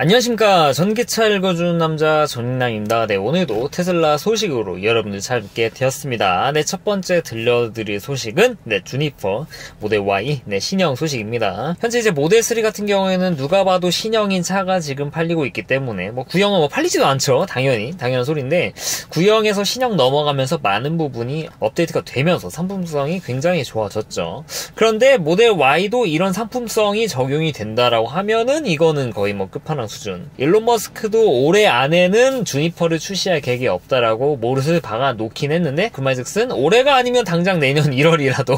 안녕하십니까. 전기차 읽어주는 남자 전인남입니다. 네, 오늘도 테슬라 소식으로 여러분들 찾게 되었습니다. 네, 첫 번째 들려드릴 소식은 주니퍼 모델 Y 신형 소식입니다. 현재 이제 모델 3 같은 경우에는 누가 봐도 신형인 차가 지금 팔리고 있기 때문에 구형은 팔리지도 않죠. 당연한 소리인데, 구형에서 신형 넘어가면서 많은 부분이 업데이트가 되면서 상품성이 굉장히 좋아졌죠. 그런데 모델 Y도 이런 상품성이 적용이 된다라고 하면은 이거는 거의 끝판왕 수준. 일론 머스크도 올해 안에는 주니퍼를 출시할 계획이 없다라고 못을 박아 놓긴 했는데, 그 말즉슨 올해가 아니면 당장 내년 1월이라도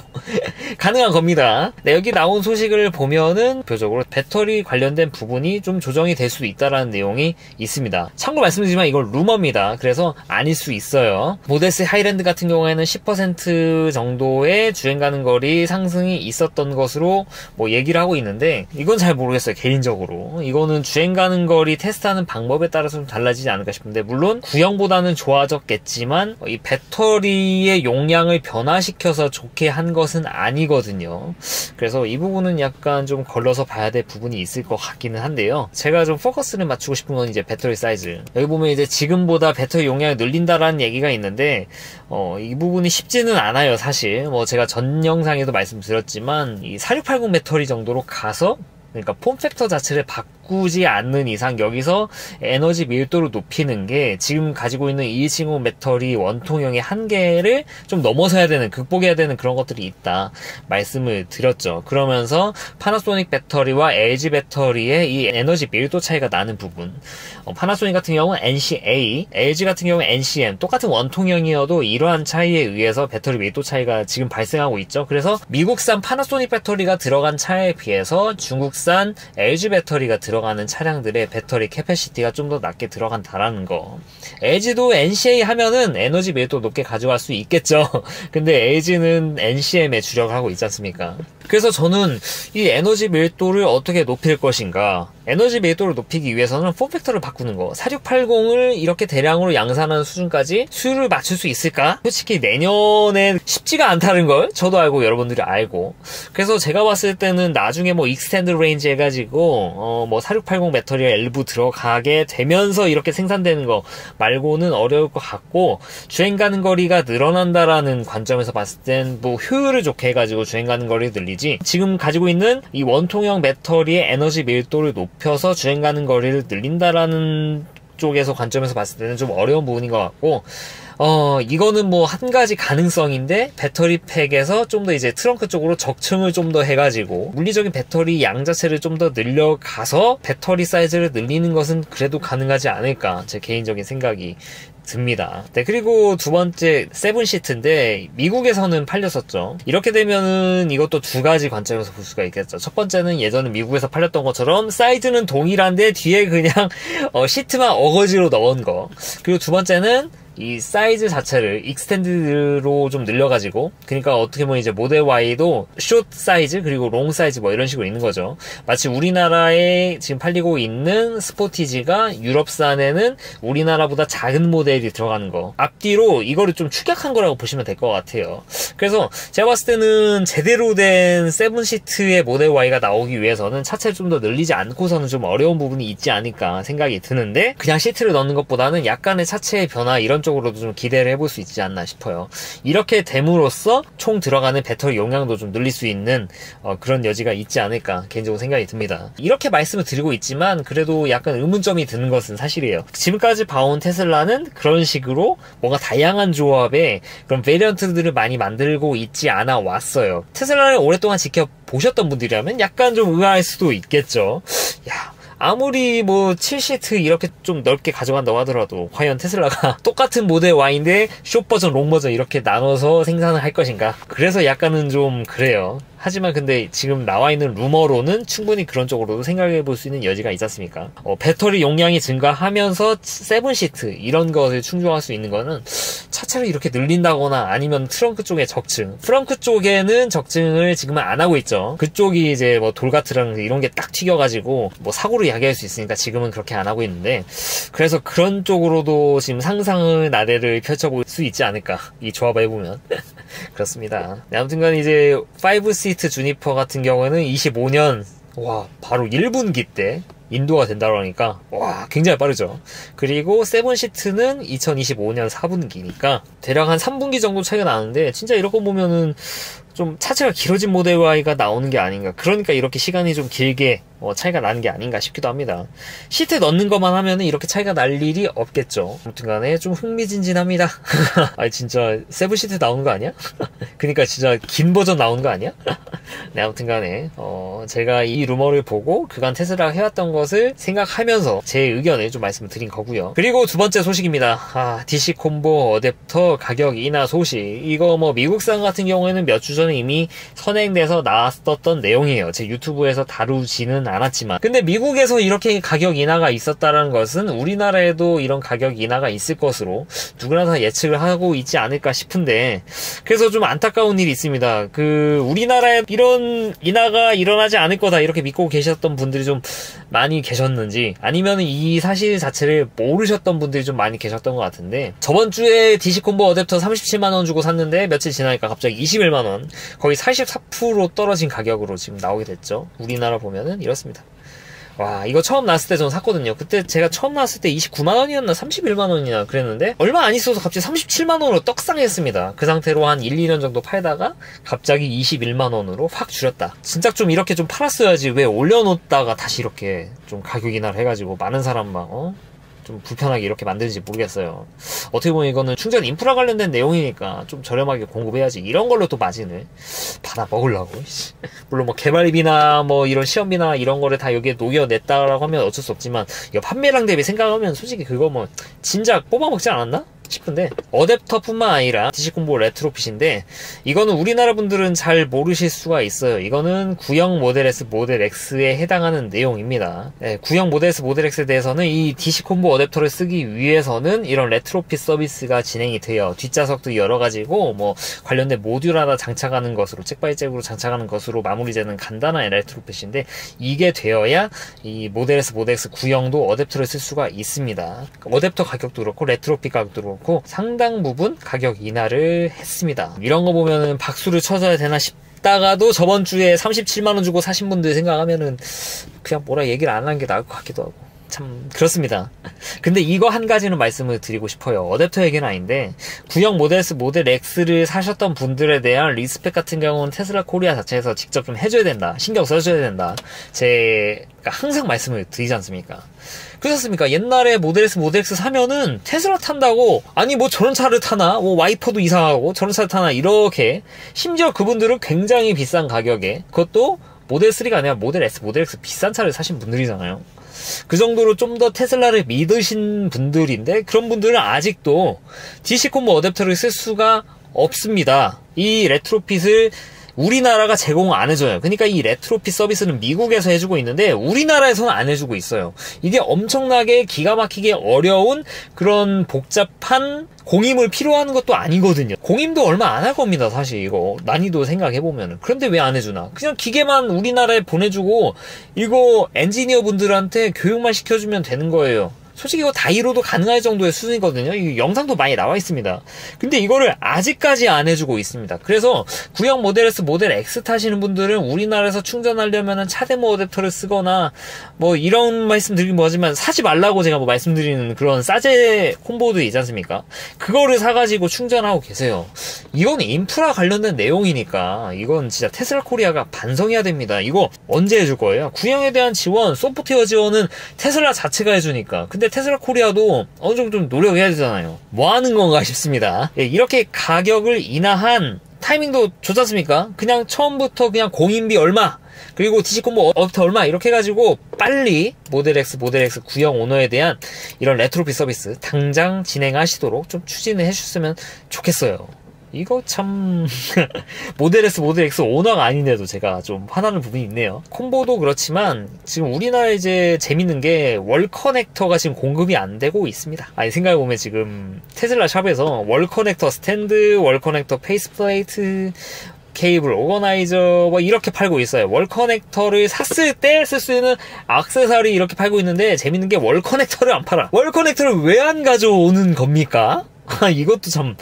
가능한 겁니다. 네, 여기 나온 소식을 보면은 대표적으로 배터리 관련된 부분이 좀 조정이 될 수 있다라는 내용이 있습니다. 참고 말씀드리지만 이건 루머입니다. 그래서 아닐 수 있어요. 모델 3 하이랜드 같은 경우에는 10% 정도의 주행 가는 거리 상승이 있었던 것으로 얘기를 하고 있는데, 이건 잘 모르겠어요. 개인적으로 이거는 주행 가는 거리 테스트하는 방법에 따라서 좀 달라지지 않을까 싶은데, 물론 구형보다는 좋아졌겠지만 이 배터리의 용량을 변화시켜서 좋게 한 것은 아니거든요. 그래서 이 부분은 약간 좀 걸러서 봐야 될 부분이 있을 것 같기는 한데요. 제가 좀 포커스를 맞추고 싶은 건 이제 배터리 사이즈. 여기 보면 이제 지금보다 배터리 용량을 늘린다라는 얘기가 있는데, 이 부분이 쉽지는 않아요. 사실 제가 전 영상에도 말씀드렸지만 이 4680 배터리 정도로 가서, 그러니까 폼팩터 자체를 바꾸지 않는 이상 여기서 에너지 밀도를 높이는 게 지금 가지고 있는 2170 배터리 원통형의 한계를 좀 넘어서야 되는, 극복해야 되는 그런 것들이 있다 말씀을 드렸죠. 그러면서 파나소닉 배터리와 LG 배터리의 이 에너지 밀도 차이가 나는 부분, 파나소닉 같은 경우는 NCA, LG 같은 경우는 NCM, 똑같은 원통형이어도 이러한 차이에 의해서 배터리 밀도 차이가 지금 발생하고 있죠. 그래서 미국산 파나소닉 배터리가 들어간 차에 비해서 중국산 LG 배터리가 들어가는 차량들의 배터리 캐패시티가 좀 더 낮게 들어간다라는 거. LG도 NCA 하면은 에너지 밀도 높게 가져갈 수 있겠죠. 근데 LG는 NCM에 주력을 하고 있지 않습니까? 그래서 저는 이 에너지 밀도를 어떻게 높일 것인가, 에너지 밀도를 높이기 위해서는 폼팩터를 바꾸는 거, 4680을 이렇게 대량으로 양산하는 수준까지 수율을 맞출 수 있을까? 솔직히 내년에 쉽지가 않다는 걸 저도 알고 여러분들이 알고, 그래서 제가 봤을 때는 나중에 익스텐드 레인지 해가지고 4680 배터리가 일부 들어가게 되면서 이렇게 생산되는 거 말고는 어려울 것 같고, 주행 가는 거리가 늘어난다라는 관점에서 봤을 땐 효율을 좋게 해가지고 주행 가는 거리를 늘리지, 지금 가지고 있는 이 원통형 배터리의 에너지 밀도를 높여서 주행 가는 거리를 늘린다라는 쪽에서 관점에서 봤을 때는 좀 어려운 부분인 것 같고, 이거는 한 가지 가능성인데, 배터리 팩에서 좀 더 이제 트렁크 쪽으로 적층을 좀 더 해가지고 물리적인 배터리 양 자체를 좀 더 늘려가서 배터리 사이즈를 늘리는 것은 그래도 가능하지 않을까, 제 개인적인 생각이 듭니다. 네, 그리고 두 번째 세븐시트인데 미국에서는 팔렸었죠. 이렇게 되면은 이것도 두 가지 관점에서 볼 수가 있겠죠. 첫 번째는 예전에 미국에서 팔렸던 것처럼 사이즈는 동일한데 뒤에 그냥 시트만 어거지로 넣은 거. 그리고 두 번째는 이 사이즈 자체를 익스텐드로 좀 늘려가지고, 그러니까 어떻게 보면 이제 모델 Y도 숏 사이즈 그리고 롱 사이즈 이런 식으로 있는 거죠. 마치 우리나라에 지금 팔리고 있는 스포티지가 유럽산에는 우리나라보다 작은 모델이 들어가는 거, 앞뒤로 이거를 좀 축약한 거라고 보시면 될 것 같아요. 그래서 제가 봤을 때는 제대로 된 세븐시트의 모델 Y가 나오기 위해서는 차체를 좀 더 늘리지 않고서는 좀 어려운 부분이 있지 않을까 생각이 드는데, 그냥 시트를 넣는 것보다는 약간의 차체의 변화 이런 쪽으로도 좀 기대를 해볼 수 있지 않나 싶어요. 이렇게 됨으로써 총 들어가는 배터리 용량도 좀 늘릴 수 있는 그런 여지가 있지 않을까 개인적으로 생각이 듭니다. 이렇게 말씀을 드리고 있지만 그래도 약간 의문점이 드는 것은 사실이에요. 지금까지 봐온 테슬라는 그런 식으로 뭔가 다양한 조합의 그런 베리언트들을 많이 만들고 있지 않아 왔어요. 테슬라를 오랫동안 지켜보셨던 분들이라면 약간 좀 의아할 수도 있겠죠. 아무리 7시트 이렇게 좀 넓게 가져간다고 하더라도 과연 테슬라가 똑같은 모델 Y인데 숏 버전, 롱 버전 이렇게 나눠서 생산을 할 것인가? 그래서 약간은 좀 그래요. 하지만 근데 지금 나와 있는 루머로는 충분히 그런 쪽으로도 생각해 볼 수 있는 여지가 있지 않습니까? 배터리 용량이 증가하면서 세븐시트 이런 것을 충족할 수 있는 거는 차체를 이렇게 늘린다거나 아니면 트렁크 쪽에 적층, 프렁크 쪽에는 적층을 지금은 안 하고 있죠. 그쪽이 이제 돌가트랑 이런 게 딱 튀겨가지고 사고를 야기할 수 있으니까 지금은 그렇게 안 하고 있는데, 그래서 그런 쪽으로도 지금 상상의 나래를 펼쳐볼 수 있지 않을까, 이 조합을 해보면. 그렇습니다. 네, 아무튼간 이제 5시트 주니퍼 같은 경우에는 25년 바로 1분기 때 인도가 된다고 하니까 와 굉장히 빠르죠. 그리고 7시트는 2025년 4분기니까 대략 한 3분기 정도 차이가 나는데 진짜 이런 거 보면은 좀 차체가 길어진 모델 Y가 나오는 게 아닌가. 그러니까 이렇게 시간이 좀 길게 차이가 나는 게 아닌가 싶기도 합니다. 시트 넣는 것만 하면은 이렇게 차이가 날 일이 없겠죠. 아무튼 간에 좀 흥미진진합니다. 아니 진짜 7시트 나오는 거 아니야? 그니까 진짜 긴 버전 나오는 거 아니야? 네, 아무튼 간에 제가 이 루머를 보고 그간 테슬라가 해왔던 것을 생각하면서 제 의견을 좀 말씀을 드린 거고요. 그리고 두 번째 소식입니다. DC 콤보 어댑터 가격 인하 소식. 이거 뭐 미국산 같은 경우에는 몇 주 전에 이미 선행돼서 나왔었던 내용이에요. 제 유튜브에서 다루지는 않았지만. 근데 미국에서 이렇게 가격 인하가 있었다는 것은 우리나라에도 이런 가격 인하가 있을 것으로 누구나 다 예측을 하고 있지 않을까 싶은데, 그래서 좀 안타까운 일이 있습니다. 우리나라에 이런 인하가 일어나지 않을 거다 이렇게 믿고 계셨던 분들이 좀 많이 계셨는지, 아니면 이 사실 자체를 모르셨던 분들이 좀 많이 계셨던 것 같은데, 저번 주에 DC 콤보 어댑터 37만원 주고 샀는데 며칠 지나니까 갑자기 21만원, 거의 44% 떨어진 가격으로 지금 나오게 됐죠. 우리나라 보면은 이렇습니다. 와, 이거 처음 나왔을 때 저는 샀거든요. 그때 제가 처음 나왔을 때 29만원이었나 31만원이나 그랬는데 얼마 안 있어서 갑자기 37만원으로 떡상했습니다. 그 상태로 한 1, 2년 정도 팔다가 갑자기 21만원으로 확 줄였다. 진짜 좀 이렇게 좀 팔았어야지 왜 올려놓다가 다시 이렇게 좀 가격 인하를 해가지고 많은 사람 막 좀 불편하게 이렇게 만드는지 모르겠어요. 어떻게 보면 이거는 충전 인프라 관련된 내용이니까 좀 저렴하게 공급해야지 이런 걸로 또 마진을 받아 먹으려고. 물론 뭐 개발비나 뭐 이런 시험비나 이런 거를 다 여기에 녹여냈다라고 하면 어쩔 수 없지만 이거 판매량 대비 생각하면 솔직히 그거 뭐 진작 뽑아먹지 않았나? 싶은데, 어댑터뿐만 아니라 DC 콤보 레트로핏인데 이거는 우리나라 분들은 잘 모르실 수가 있어요. 이거는 구형 모델 S, 모델 X에 해당하는 내용입니다. 네, 구형 모델 S, 모델 X에 대해서는 이 DC 콤보 어댑터를 쓰기 위해서는 이런 레트로핏 서비스가 진행이 돼요. 뒷좌석도 여러 가지고 뭐 관련된 모듈 하나 장착하는 것으로, 잭바이잭으로 장착하는 것으로 마무리되는 간단한 레트로핏인데, 이게 되어야 이 모델 S, 모델 X 구형도 어댑터를 쓸 수가 있습니다. 어댑터 가격도 그렇고 레트로핏 가격도 그렇고 상당 부분 가격 인하를 했습니다. 이런 거 보면은 박수를 쳐줘야 되나 싶다가도 저번 주에 37만원 주고 사신 분들 생각하면은 그냥 뭐라 얘기를 안 하는 게 나을 것 같기도 하고. 참 그렇습니다. 근데 이거 한 가지는 말씀을 드리고 싶어요. 어댑터 얘기는 아닌데, 구형 모델 S, 모델 X를 사셨던 분들에 대한 리스펙 같은 경우는 테슬라 코리아 자체에서 직접 좀 해줘야 된다, 신경 써줘야 된다, 제가 항상 말씀을 드리지 않습니까? 그렇습니까? 옛날에 모델 S, 모델 X 사면은 테슬라 탄다고, 아니 뭐 저런 차를 타나, 뭐 와이퍼도 이상하고 저런 차를 타나, 이렇게 심지어 그분들은 굉장히 비싼 가격에, 그것도 모델 3가 아니라 모델 S, 모델 X 비싼 차를 사신 분들이잖아요. 그 정도로 좀 더 테슬라를 믿으신 분들인데, 그런 분들은 아직도 DC 콤보 어댑터를 쓸 수가 없습니다. 이 레트로핏을 우리나라가 제공 안 해줘요. 그러니까 이 레트로핏 서비스는 미국에서 해주고 있는데 우리나라에서는 안 해주고 있어요. 이게 엄청나게 기가 막히게 어려운 그런 복잡한 공임을 필요한 것도 아니거든요. 공임도 얼마 안 할 겁니다, 사실. 이거 난이도 생각해보면은. 그런데 왜 안 해주나? 그냥 기계만 우리나라에 보내주고 이거 엔지니어 분들한테 교육만 시켜주면 되는 거예요. 솔직히 이거 다이로도 가능할 정도의 수준이거든요. 이 영상도 많이 나와 있습니다. 근데 이거를 아직까지 안 해주고 있습니다. 그래서 구형 모델 S, 모델 X 타시는 분들은 우리나라에서 충전하려면은 차데모 어댑터를 쓰거나 뭐 이런 말씀 드리긴 뭐하지만 사지 말라고 제가 뭐 말씀드리는 그런 싸제 콤보도 있지 않습니까? 그거를 사가지고 충전하고 계세요. 이건 인프라 관련된 내용이니까 이건 진짜 테슬라 코리아가 반성해야 됩니다. 이거 언제 해줄 거예요? 구형에 대한 지원, 소프트웨어 지원은 테슬라 자체가 해주니까. 근데 테슬라 코리아도 어느 정도 좀 노력해야 되잖아요. 뭐 하는 건가 싶습니다. 예, 이렇게 가격을 인하한 타이밍도 좋지 않습니까? 그냥 처음부터 그냥 공인비 얼마, 그리고 DC 콤보 어댑터 얼마, 이렇게 해가지고 빨리 모델 X, 모델 X 구형 오너에 대한 이런 레트로핏 서비스 당장 진행하시도록 좀 추진을 해주셨으면 좋겠어요. 이거 참 모델 S, 모델 X 오너가 아닌데도 제가 좀 화나는 부분이 있네요. 콤보도 그렇지만 지금 우리나라에 이제 재밌는 게 월 커넥터가 지금 공급이 안 되고 있습니다. 아니 생각해보면 지금 테슬라 샵에서 월 커넥터 스탠드, 월 커넥터 페이스플레이트, 케이블 오거나이저 뭐 이렇게 팔고 있어요. 월 커넥터를 샀을 때 쓸 수 있는 액세서리 이렇게 팔고 있는데, 재밌는 게 월 커넥터를 안 팔아. 월 커넥터를 왜 안 가져오는 겁니까? 이것도 참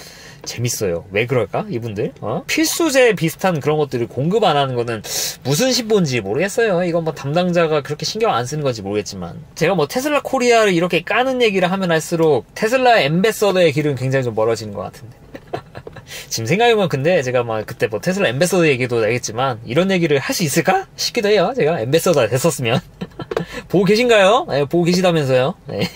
재밌어요. 왜 그럴까? 이분들? 필수제 비슷한 그런 것들을 공급 안 하는 거는 무슨 신본지 모르겠어요. 이건 뭐 담당자가 그렇게 신경 안 쓰는 건지 모르겠지만. 제가 뭐 테슬라 코리아를 이렇게 까는 얘기를 하면 할수록 테슬라 엠베서더의 길은 굉장히 좀 멀어지는 것 같은데. 지금 생각해보면 근데 제가 막 그때 뭐 테슬라 엠베서더 얘기도 나겠지만 이런 얘기를 할 수 있을까? 싶기도 해요. 제가 엠베서더가 됐었으면. 보고 계신가요? 네, 보고 계시다면서요. 네.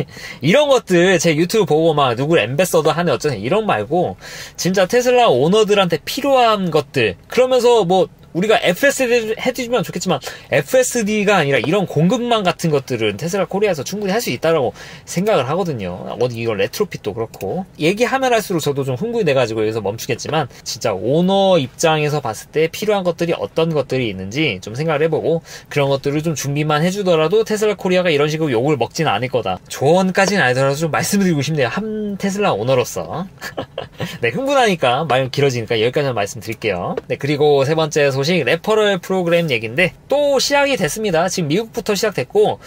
이런 것들 제 유튜브 보고 막 누구 엠베서더 하네 어쩌네 이런 말고 진짜 테슬라 오너들한테 필요한 것들 그러면서 뭐 우리가 FSD 해주면 좋겠지만 FSD가 아니라 이런 공급망 같은 것들은 테슬라 코리아에서 충분히 할 수 있다고 생각을 하거든요. 어디 이거 레트로핏도 그렇고 얘기하면 할수록 저도 좀 흥분이 돼가지고 여기서 멈추겠지만 진짜 오너 입장에서 봤을 때 필요한 것들이 어떤 것들이 있는지 좀 생각을 해보고 그런 것들을 좀 준비만 해주더라도 테슬라 코리아가 이런 식으로 욕을 먹지는 않을 거다. 조언까지는 아니더라도 좀 말씀드리고 싶네요. 한 테슬라 오너로서. 네, 흥분하니까 말 길어지니까 여기까지만 말씀드릴게요. 네, 그리고 세 번째 소식 레퍼럴 프로그램 얘기인데 또 시작이 됐습니다. 지금 미국부터 시작됐고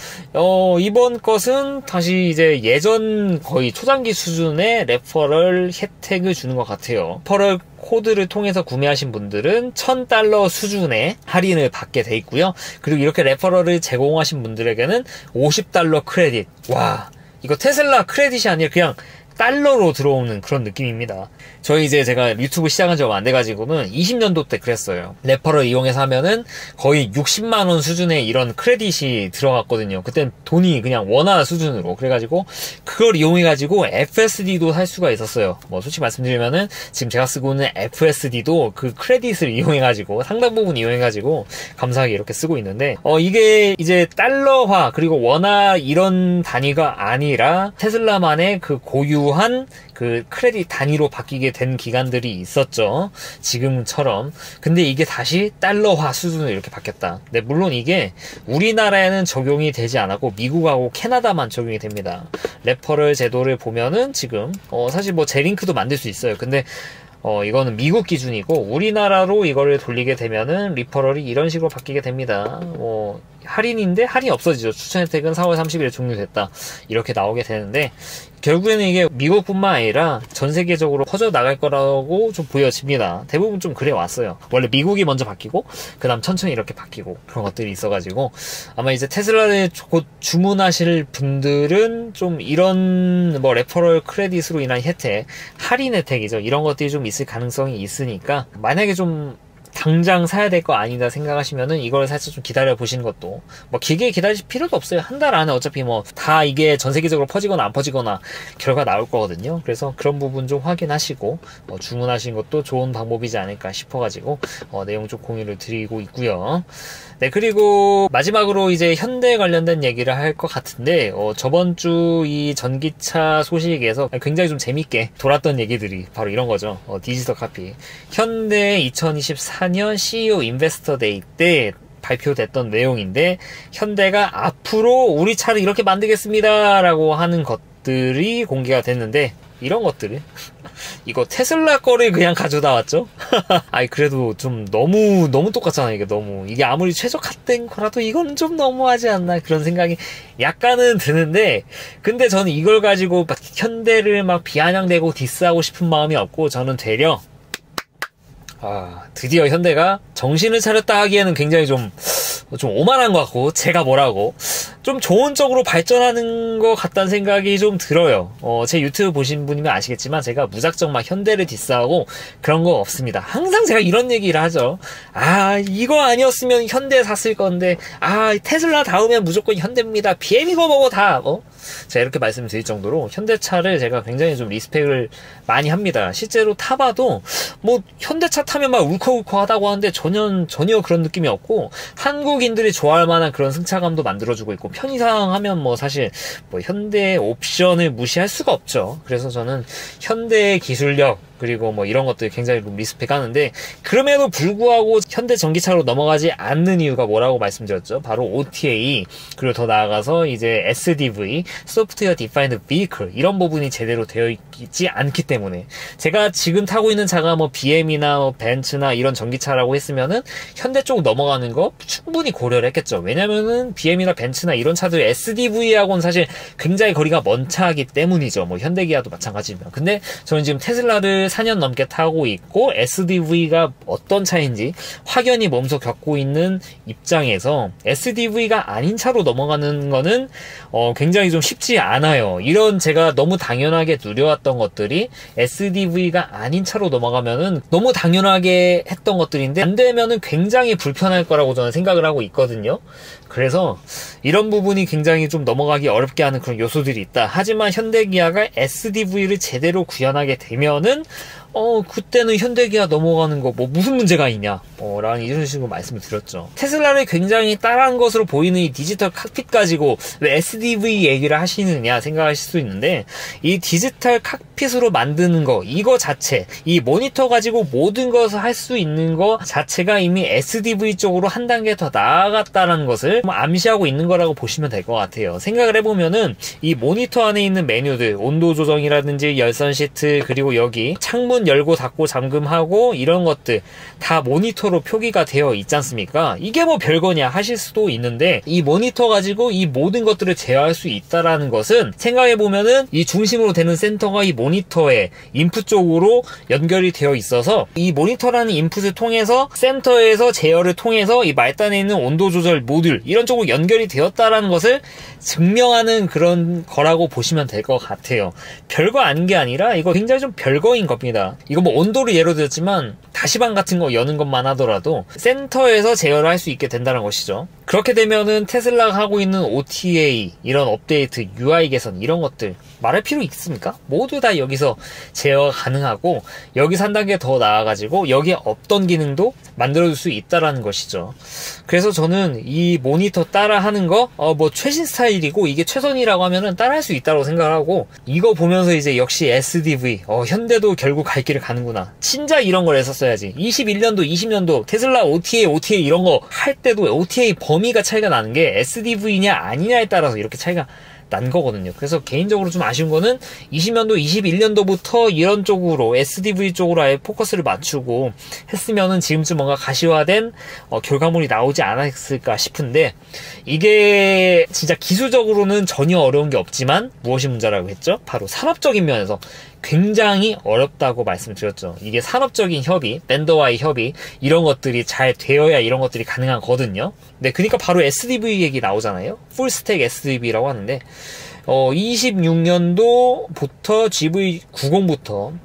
이번 것은 다시 이제 예전 거의 초장기 수준의 레퍼럴 혜택을 주는 것 같아요. 레퍼럴 코드를 통해서 구매하신 분들은 $1,000 수준의 할인을 받게 돼 있고요. 그리고 이렇게 레퍼럴을 제공하신 분들에게는 $50 크레딧. 와, 이거 테슬라 크레딧이 아니라 그냥 달러로 들어오는 그런 느낌입니다. 저희 이제 제가 유튜브 시작한 지 얼마 안 돼가지고는 20년도 때 그랬어요. 레퍼럴 이용해서 하면은 거의 60만원 수준의 이런 크레딧이 들어갔거든요. 그땐 돈이 그냥 원화 수준으로. 그래가지고 그걸 이용해가지고 FSD도 살 수가 있었어요. 뭐 솔직히 말씀드리면은 지금 제가 쓰고 있는 FSD도 그 크레딧을 이용해가지고 상당 부분 이용해가지고 감사하게 이렇게 쓰고 있는데 이게 이제 달러화 그리고 원화 이런 단위가 아니라 테슬라만의 그 고유한 그 크레딧 단위로 바뀌게 된 기간들이 있었죠. 지금처럼. 근데 이게 다시 달러화 수준으로 이렇게 바뀌었다. 네, 물론 이게 우리나라에는 적용이 되지 않았고 미국하고 캐나다만 적용이 됩니다. 레퍼럴 제도를 보면은 지금 사실 뭐 제링크도 만들 수 있어요. 근데 이거는 미국 기준이고 우리나라로 이거를 돌리게 되면은 리퍼럴이 이런 식으로 바뀌게 됩니다. 할인인데 할인이 없어지죠. 추천 혜택은 4월 30일에 종료됐다. 이렇게 나오게 되는데 결국에는 이게 미국뿐만 아니라 전 세계적으로 퍼져 나갈 거라고 좀 보여집니다. 대부분 좀 그래 왔어요. 원래 미국이 먼저 바뀌고 그 다음 천천히 이렇게 바뀌고 그런 것들이 있어가지고 아마 이제 테슬라를 곧 주문하실 분들은 좀 이런 뭐 레퍼럴 크레딧으로 인한 혜택, 할인 혜택이죠. 이런 것들이 좀 있을 가능성이 있으니까 만약에 좀 당장 사야 될 거 아니다 생각하시면은 이걸 살짝 좀 기다려 보시는 것도 뭐 길게 기다리실 필요도 없어요. 한 달 안에 어차피 뭐 다 이게 전 세계적으로 퍼지거나 안 퍼지거나 결과 나올 거거든요. 그래서 그런 부분 좀 확인하시고 주문하시는 것도 좋은 방법이지 않을까 싶어가지고 내용 좀 공유를 드리고 있고요. 네, 그리고 마지막으로 이제 현대 관련된 얘기를 할 것 같은데 저번 주 이 전기차 소식에서 굉장히 좀 재밌게 돌았던 얘기들이 바로 이런 거죠. 디지털 카피. 현대 2024년 CEO 인베스터 데이 때 발표됐던 내용인데 현대가 앞으로 우리 차를 이렇게 만들겠습니다 라고 하는 것들이 공개가 됐는데 이런 것들을 이거 테슬라 거를 그냥 가져다 왔죠? 아니 그래도 좀 너무 똑같잖아. 이게 아무리 최적화된 거라도 이건 좀 너무하지 않나 그런 생각이 약간은 드는데 근데 저는 이걸 가지고 막 현대를 막 비아냥대고 디스하고 싶은 마음이 없고 저는 되려 드디어 현대가 정신을 차렸다 하기에는 굉장히 좀 오만한 것 같고, 제가 뭐라고, 좀 좋은 쪽으로 발전하는 것 같다는 생각이 좀 들어요. 제 유튜브 보신 분이면 아시겠지만, 제가 무작정 막 현대를 디스하고 그런 거 없습니다. 항상 제가 이런 얘기를 하죠. 이거 아니었으면 현대 샀을 건데, 테슬라 다음엔 무조건 현대입니다. BM 이거 보고 다, 제가 이렇게 말씀드릴 정도로 현대차를 제가 굉장히 좀 리스펙을 많이 합니다. 실제로 타봐도 뭐 현대차 타면 막 울컥울컥 하다고 하는데 전혀 그런 느낌이 없고 한국인들이 좋아할 만한 그런 승차감도 만들어주고 있고 편의상 하면 뭐 사실 뭐 현대 옵션을 무시할 수가 없죠. 그래서 저는 현대의 기술력 그리고 뭐 이런 것들 굉장히 리스펙 하는데 그럼에도 불구하고 현대 전기차로 넘어가지 않는 이유가 뭐라고 말씀드렸죠? 바로 OTA 그리고 더 나아가서 이제 SDV 소프트웨어 디파인드 비클 이런 부분이 제대로 되어 있지 않기 때문에 제가 지금 타고 있는 차가 뭐 BM이나 뭐 벤츠나 이런 전기차라고 했으면은 현대 쪽 넘어가는 거 충분히 고려를 했겠죠. 왜냐면은 BM이나 벤츠나 이런 차들 SDV하고는 사실 굉장히 거리가 먼 차이기 때문이죠. 뭐 현대기아도 마찬가지면. 근데 저는 지금 테슬라를 테슬라를 4년 넘게 타고 있고 SDV가 어떤 차인지 확연히 몸소 겪고 있는 입장에서 SDV가 아닌 차로 넘어가는 거는 굉장히 좀 쉽지 않아요. 이런 제가 너무 당연하게 누려왔던 것들이 SDV가 아닌 차로 넘어가면은 너무 당연하게 했던 것들인데 안 되면은 굉장히 불편할 거라고 저는 생각을 하고 있거든요. 그래서 이런 부분이 굉장히 좀 넘어가기 어렵게 하는 그런 요소들이 있다. 하지만 현대기아가 SDV를 제대로 구현하게 되면은 그때는 현대기아 넘어가는 거 무슨 문제가 있냐 라는 이런 식으로 말씀을 드렸죠. 테슬라를 굉장히 따라한 것으로 보이는 이 디지털 칵핏 가지고 왜 SDV 얘기를 하시느냐 생각하실 수 있는데, 이 디지털 칵핏으로 만드는 거 이거 자체, 이 모니터 가지고 모든 것을 할 수 있는 거 자체가 이미 SDV 쪽으로 한 단계 더 나아갔다는 것을 암시하고 있는 거라고 보시면 될 것 같아요. 생각을 해보면은 이 모니터 안에 있는 메뉴들, 온도 조정이라든지 열선 시트, 그리고 여기 창문 열고 닫고 잠금하고 이런 것들 다 모니터로 표기가 되어 있지 않습니까? 이게 뭐 별거냐 하실 수도 있는데, 이 모니터 가지고 이 모든 것들을 제어할 수 있다라는 것은 생각해보면은 이 중심으로 되는 센터가 이 모니터의 인풋 쪽으로 연결이 되어 있어서 이 모니터라는 인풋을 통해서 센터에서 제어를 통해서 이 말단에 있는 온도 조절 모듈 이런 쪽으로 연결이 되었다라는 것을 증명하는 그런 거라고 보시면 될 것 같아요. 별거 아닌 게 아니라 이거 굉장히 좀 별거인 겁니다. 이거 뭐 온도를 예로 들었지만 다시방 같은 거 여는 것만 하더라도 센터에서 제어를 할 수 있게 된다는 것이죠. 그렇게 되면은 테슬라가 하고 있는 OTA, 이런 업데이트, UI 개선 이런 것들 말할 필요 있습니까? 모두 다 여기서 제어가 가능하고 여기서 한 단계 더 나아가지고 여기에 없던 기능도 만들어줄 수 있다라는 것이죠. 그래서 저는 이 모니터 따라하는 거 뭐 최신 스타일이고 이게 최선이라고 하면은 따라할 수 있다고 생각하고, 이거 보면서 이제 역시 SDV 현대도 결국 갈 길을 가는구나. 진짜 이런 걸 했었어야지. 21년도 20년도 테슬라 OTA 이런 거 할 때도 OTA 범위가 차이가 나는 게 SDV냐 아니냐에 따라서 이렇게 차이가 난 거거든요. 그래서 개인적으로 좀 아쉬운 거는 20년도, 21년도부터 이런 쪽으로 SDV 쪽으로 아예 포커스를 맞추고 했으면은 지금쯤 뭔가 가시화된 결과물이 나오지 않았을까 싶은데, 이게 진짜 기술적으로는 전혀 어려운 게 없지만 무엇이 문제라고 했죠? 바로 산업적인 면에서 굉장히 어렵다고 말씀드렸죠. 이게 산업적인 협의, 벤더와의 협의 이런 것들이 잘 되어야 이런 것들이 가능하거든요. 네, 그러니까 바로 SDV 얘기 나오잖아요. 풀스택 SDV라고 하는데 26년도부터 GV90부터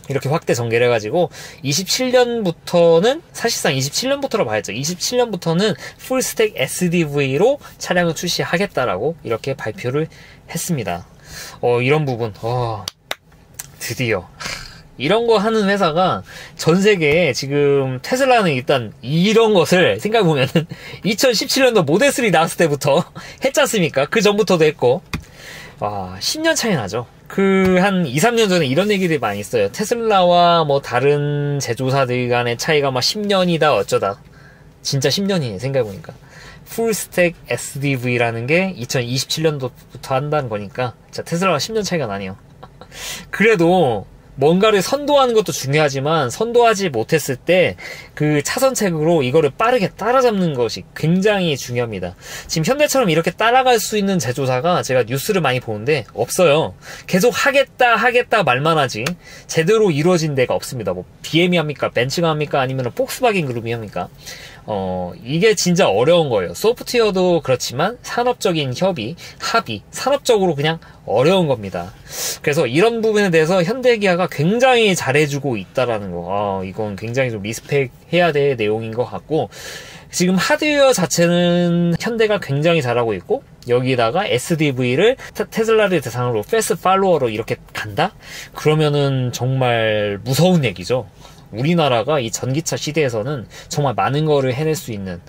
이렇게 확대 전개를 해가지고 27년부터는 사실상 27년부터로 봐야죠. 27년부터는 풀스택 SDV로 차량을 출시하겠다라고 이렇게 발표를 했습니다. 이런 부분 드디어 이런 거 하는 회사가 전 세계에 지금 테슬라는 일단 이런 것을 생각해보면은 2017년도 모델 3 나왔을 때부터 했지 않습니까? 그 전부터도 했고 10년 차이 나죠. 한 2, 3년 전에 이런 얘기들이 많이 있어요. 테슬라와 뭐 다른 제조사들 간의 차이가 막 10년이다 어쩌다. 진짜 10년이에요, 생각해보니까. 풀스택 SDV라는 게 2027년도부터 한다는 거니까 진짜 테슬라와 10년 차이가 나네요. 그래도 뭔가를 선도하는 것도 중요하지만 선도하지 못했을 때 그 차선책으로 이거를 빠르게 따라잡는 것이 굉장히 중요합니다. 지금 현대처럼 이렇게 따라갈 수 있는 제조사가 제가 뉴스를 많이 보는데 없어요. 계속 하겠다 말만 하지 제대로 이루어진 데가 없습니다. 뭐 BM이 합니까? 벤츠가 합니까? 아니면 폭스바겐 그룹이 합니까? 이게 진짜 어려운 거예요. 소프트웨어도 그렇지만 산업적인 합의, 산업적으로 그냥 어려운 겁니다. 그래서 이런 부분에 대해서 현대기아가 굉장히 잘해주고 있다라는 거, 이건 굉장히 좀 리스펙 해야 될 내용인 것 같고, 지금 하드웨어 자체는 현대가 굉장히 잘하고 있고, 여기다가 SDV를 테슬라를 대상으로 패스트 팔로워로 이렇게 간다? 그러면은 정말 무서운 얘기죠. 우리나라가 이 전기차 시대에서는 정말 많은 거를 해낼 수 있는,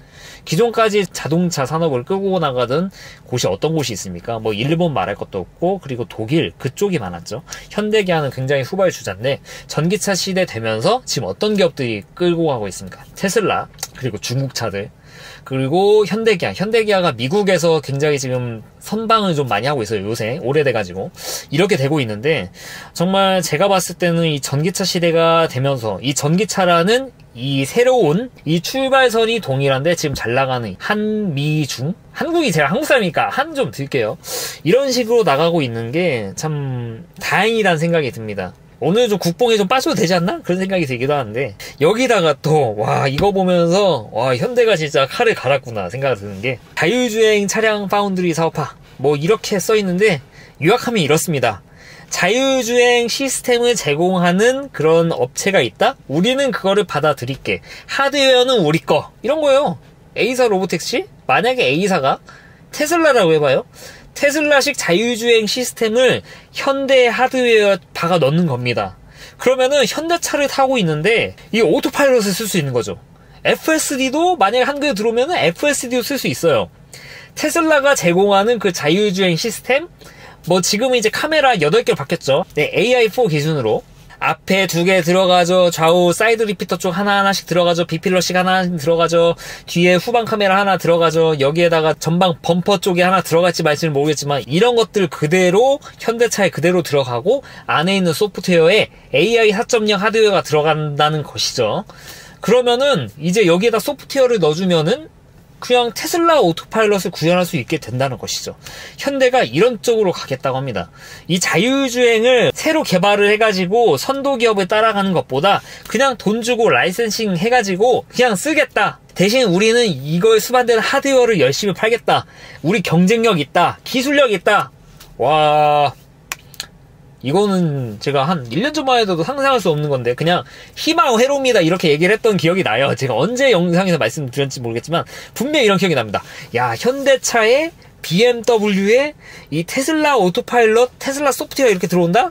기존까지 자동차 산업을 끌고 나가던 곳이 어떤 곳이 있습니까? 뭐 일본 말할 것도 없고, 그리고 독일 그쪽이 많았죠. 현대기아는 굉장히 후발주자인데 전기차 시대 되면서 지금 어떤 기업들이 끌고 가고 있습니까? 테슬라, 그리고 중국 차들, 그리고 현대기아가 미국에서 굉장히 지금 선방을 좀 많이 하고 있어요. 요새 오래돼가지고 이렇게 되고 있는데, 정말 제가 봤을 때는 이 전기차 시대가 되면서 이 전기차라는 이 새로운 이 출발선이 동일한데 지금 잘 나가는 한미중, 한국이 제가 한국 사람이니까 한 좀 들게요. 이런 식으로 나가고 있는 게 참 다행이라는 생각이 듭니다. 오늘 좀 국뽕에 좀 빠져도 되지 않나? 그런 생각이 들기도 하는데, 여기다가 또, 와, 이거 보면서, 와, 현대가 진짜 칼을 갈았구나 생각이 드는 게, 자율주행 차량 파운드리 사업화. 뭐, 이렇게 써있는데, 요약하면 이렇습니다. 자율주행 시스템을 제공하는 그런 업체가 있다? 우리는 그거를 받아들일게. 하드웨어는 우리 거. 이런 거예요. A사 로보택시? 만약에 A사가 테슬라라고 해봐요. 테슬라식 자율주행 시스템을 현대 하드웨어에 박아 넣는 겁니다. 그러면은 현대차를 타고 있는데 이 오토파일럿을 쓸 수 있는 거죠. FSD도 만약에 한국에 들어오면은 FSD도 쓸 수 있어요. 테슬라가 제공하는 그 자율주행 시스템, 뭐 지금은 이제 카메라 8개로 바뀌었죠. 네, AI4 기준으로 앞에 2개 들어가죠. 좌우 사이드 리피터 쪽 하나하나씩 들어가죠. 비필러씩 하나 들어가죠. 뒤에 후방 카메라 하나 들어가죠. 여기에다가 전방 범퍼 쪽에 하나 들어갈지 말지는 모르겠지만 이런 것들 그대로 현대차에 그대로 들어가고 안에 있는 소프트웨어에 AI 4.0 하드웨어가 들어간다는 것이죠. 그러면은 이제 여기에다 소프트웨어를 넣어주면은 그냥 테슬라 오토파일럿을 구현할 수 있게 된다는 것이죠. 현대가 이런 쪽으로 가겠다고 합니다. 이 자율주행을 새로 개발을 해가지고 선도기업을 따라가는 것보다 그냥 돈 주고 라이센싱 해가지고 그냥 쓰겠다. 대신 우리는 이거에 수반되는 하드웨어를 열심히 팔겠다. 우리 경쟁력 있다. 기술력 있다. 와... 이거는 제가 한 1년 전만 해도 상상할 수 없는 건데 그냥 희망 회로입니다 이렇게 얘기를 했던 기억이 나요. 제가 언제 영상에서 말씀드렸는지 모르겠지만 분명히 이런 기억이 납니다. 야, 현대차에 BMW에 이 테슬라 오토파일럿 테슬라 소프트웨어 이렇게 들어온다?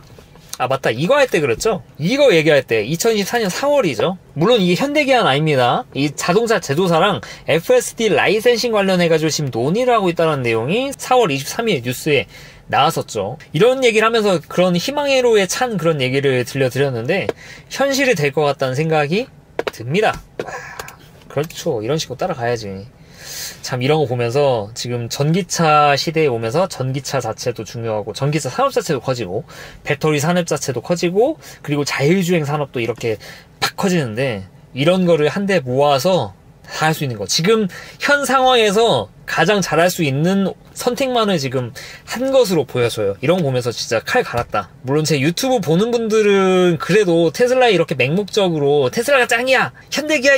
아 맞다, 이거 할 때 그랬죠? 이거 얘기할 때 2024년 4월이죠. 물론 이게 현대기아는 아닙니다. 이 자동차 제조사랑 FSD 라이센싱 관련해가지고 지금 논의를 하고 있다는 내용이 4월 23일 뉴스에 나왔었죠. 이런 얘기를 하면서 그런 희망회로에 찬 그런 얘기를 들려드렸는데 현실이 될 것 같다는 생각이 듭니다. 그렇죠. 이런 식으로 따라가야지. 참 이런 거 보면서 지금 전기차 시대에 오면서 전기차 자체도 중요하고 전기차 산업 자체도 커지고 배터리 산업 자체도 커지고 그리고 자율주행 산업도 이렇게 팍 커지는데 이런 거를 한데 모아서 다 할 수 있는 거. 지금 현 상황에서 가장 잘할 수 있는 선택만을 지금 한 것으로 보여져요. 이런 거 보면서 진짜 칼 갈았다. 물론 제 유튜브 보는 분들은 그래도 테슬라에 이렇게 맹목적으로 테슬라가 짱이야! 현대기아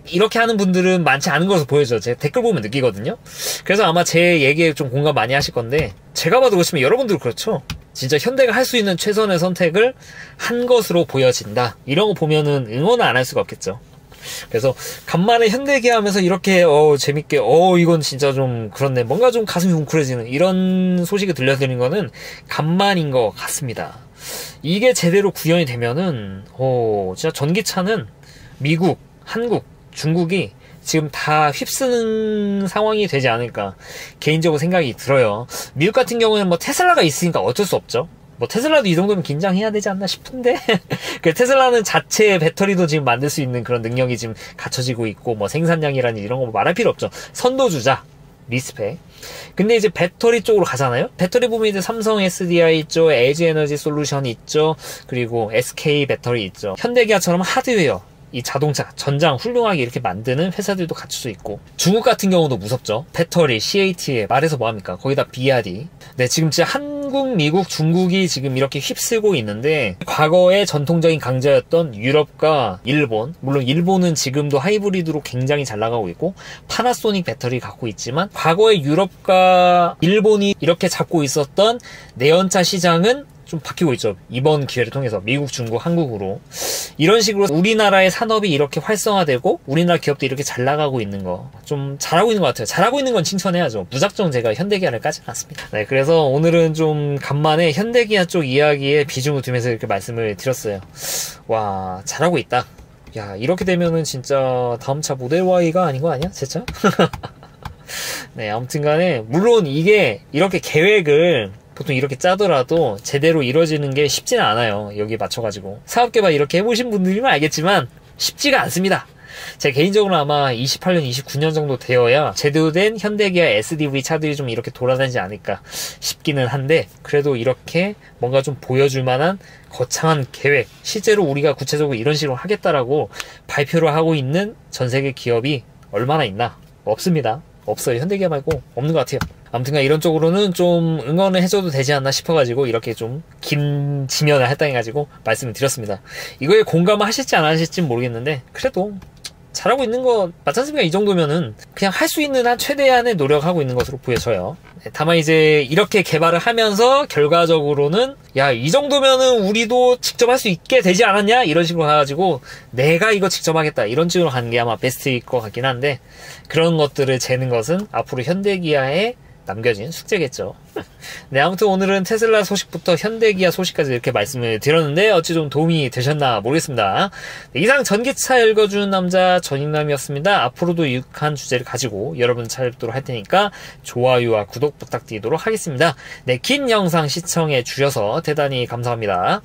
이렇게 하는 분들은 많지 않은 것으로 보여져요. 제 댓글 보면 느끼거든요. 그래서 아마 제 얘기에 좀 공감 많이 하실 건데 제가 봐도 그렇지만 여러분들도 그렇죠. 진짜 현대가 할 수 있는 최선의 선택을 한 것으로 보여진다. 이런 거 보면은 응원을 안 할 수가 없겠죠. 그래서 간만에 현대기아 하면서 이렇게 재밌게 이건 진짜 좀 그렇네, 뭔가 좀 가슴이 뭉클해지는 이런 소식을 들려드리는 거는 간만인 것 같습니다. 이게 제대로 구현이 되면은 진짜 전기차는 미국, 한국, 중국이 지금 다 휩쓰는 상황이 되지 않을까 개인적으로 생각이 들어요. 미국 같은 경우는 뭐 테슬라가 있으니까 어쩔 수 없죠. 뭐 테슬라도 이 정도면 긴장해야 되지 않나 싶은데 그 테슬라는 자체 배터리도 지금 만들 수 있는 그런 능력이 지금 갖춰지고 있고 뭐 생산량이라니 이런 거 말할 필요 없죠. 선도주자 리스펙. 근데 이제 배터리 쪽으로 가잖아요. 배터리 보면 이제 삼성 SDI 있죠, LG 에너지 솔루션 있죠, 그리고 SK 배터리 있죠. 현대기아처럼 하드웨어 이 자동차, 전장 훌륭하게 이렇게 만드는 회사들도 갖출 수 있고 중국 같은 경우도 무섭죠. 배터리, CATL 말해서 뭐합니까? 거기다 BRD. 네, 지금 진짜 한국, 미국, 중국이 지금 이렇게 휩쓸고 있는데 과거의 전통적인 강자였던 유럽과 일본, 물론 일본은 지금도 하이브리드로 굉장히 잘 나가고 있고 파나소닉 배터리 갖고 있지만 과거의 유럽과 일본이 이렇게 잡고 있었던 내연차 시장은 좀 바뀌고 있죠. 이번 기회를 통해서 미국, 중국, 한국으로 이런 식으로 우리나라의 산업이 이렇게 활성화되고 우리나라 기업도 이렇게 잘 나가고 있는 거 좀 잘하고 있는 것 같아요. 잘하고 있는 건 칭찬해야죠. 무작정 제가 현대기아를 까지 않습니다. 네, 그래서 오늘은 좀 간만에 현대기아 쪽 이야기에 비중을 두면서 이렇게 말씀을 드렸어요. 와, 잘하고 있다. 야, 이렇게 되면은 진짜 다음 차 모델 Y가 아닌 거 아니야? 제 차? 네, 아무튼 간에 물론 이게 이렇게 계획을 보통 이렇게 짜더라도 제대로 이루어지는 게 쉽지는 않아요. 여기에 맞춰가지고 사업개발 이렇게 해보신 분들이면 알겠지만 쉽지가 않습니다. 제 개인적으로 아마 28년, 29년 정도 되어야 제대로 된 현대기아 SDV 차들이 좀 이렇게 돌아다니지 않을까 싶기는 한데 그래도 이렇게 뭔가 좀 보여줄 만한 거창한 계획, 실제로 우리가 구체적으로 이런 식으로 하겠다라고 발표를 하고 있는 전 세계 기업이 얼마나 있나? 없습니다. 없어요. 현대기아 말고 없는 것 같아요. 아무튼간 이런 쪽으로는 좀 응원을 해줘도 되지 않나 싶어가지고 이렇게 좀 긴 지면을 할당해가지고 말씀을 드렸습니다. 이거에 공감을 하실지 안 하실지는 모르겠는데 그래도 잘하고 있는 거 맞지 않습니까? 이 정도면은 그냥 할 수 있는 한 최대한의 노력하고 있는 것으로 보여져요. 다만 이제 이렇게 개발을 하면서 결과적으로는 야, 이 정도면은 우리도 직접 할 수 있게 되지 않았냐? 이런 식으로 가가지고 내가 이거 직접 하겠다 이런 식으로 가는 게 아마 베스트일 것 같긴 한데 그런 것들을 재는 것은 앞으로 현대기아의 남겨진 숙제겠죠. 네, 아무튼 오늘은 테슬라 소식부터 현대기아 소식까지 이렇게 말씀을 드렸는데 어찌 좀 도움이 되셨나 모르겠습니다. 네, 이상 전기차 읽어주는 남자 전익남이었습니다. 앞으로도 유익한 주제를 가지고 여러분 찾아뵙도록 할 테니까 좋아요와 구독 부탁드리도록 하겠습니다. 네, 긴 영상 시청해 주셔서 대단히 감사합니다.